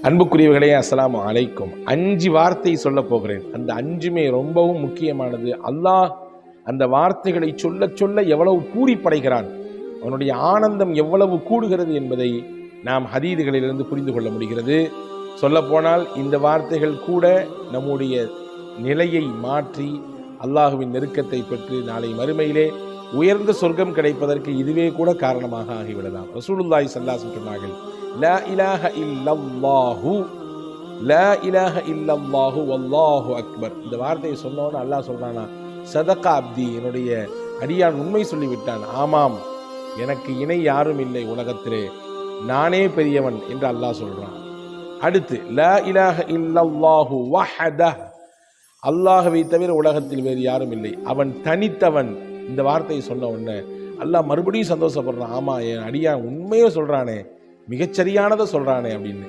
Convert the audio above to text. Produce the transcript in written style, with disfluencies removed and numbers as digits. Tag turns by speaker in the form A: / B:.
A: அன்புக்குரியவர்களே, அஸ்ஸலாமு அலைக்கும். 5 வார்த்தை சொல்ல போகிறேன். அந்த 5மே ரொம்பவும் முக்கியமானது. அல்லாஹ் அந்த வார்த்தைகளை சொல்ல சொல்ல எவ்வளவு பூரிப்படைகிறான், அவனுடைய ஆனந்தம் எவ்வளவு கூடுகிறது என்பதை நாம் ஹதீதுகளிலிருந்து புரிந்து கொள்ள முடிகிறது. சொல்ல போனால் இந்த வார்த்தைகள் கூட நம்முடைய நிலையை மாற்றி அல்லாஹுவின் நெருக்கத்தை பெற்று நாளை மறுமையிலே உயர்ந்த சொர்க்கம் கிடைப்பதற்கு இதுவே கூட காரணமாக ஆகிவிடலாம். ரசூலுல்லாஹி ஸல்லல்லாஹு அலைஹி வஸல்லம் சொன்னார்கள், லா இலாஹ இல்லல்லாஹு, லா இலாஹ இல்லல்லாஹு வல்லாஹு அக்பர். இந்த வார்த்தையை சொன்னோன்னு அல்லாஹ் சொல்றானா, சதகா அப்தி, என்னுடைய அடியான் உண்மை சொல்லிவிட்டான், ஆமாம் எனக்கு இணை யாரும் இல்லை உலகத்திலே, நானே பெரியவன் என்று அல்லாஹ் சொல்றான். அடுத்து லா இலாஹ இல்லல்லாஹு வஹதஹ், அல்லாஹ்வை தவிர உலகத்தில் வேறு யாரும் இல்லை, அவன் தனித்தவன். இந்த வார்த்தையை சொன்ன உடனே அல்லாஹ் மறுபடியும் சந்தோஷப்படுறான், ஆமா என் அடியான் உண்மையை சொல்றானே, மிகச்சரியானதை சொல்றானே அப்படின்னு.